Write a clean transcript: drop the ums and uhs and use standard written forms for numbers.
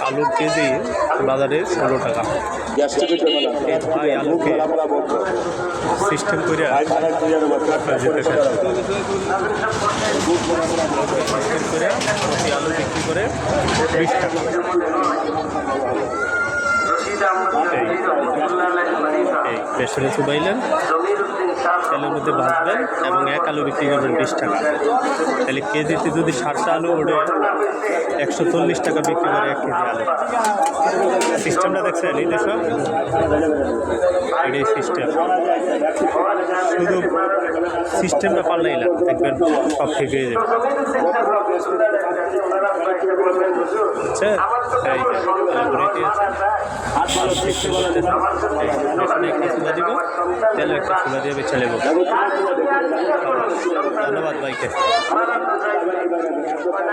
আলুর কেজি বাজারে 16 টাকা। ভাই আলুকে সিস্টেম করে আলু বিক্রি করে 20 টাকা। এই বেসনে চুবাইলেন, তেলের মধ্যে ভাজবেন এবং এক আলু বিক্রি করবেন 20 টাকা। তাহলে কেজিতে যদি 60টা আলু ওঠে 140 টাকা বিক্রি করে 1 কেজি আলু। সিস্টেমটা দেখছেন এই দেশ, এটাই সিস্টেম। শুধু সিস্টেমটা পাল্টাইলাম, দেখবেন সব ঠিক হয়ে যাবে। আচ্ছা, এই একটা চুলা দিব, তেলে একটা চুলা দিয়ে বেছে নেব। ধন্যবাদ ভাইকে।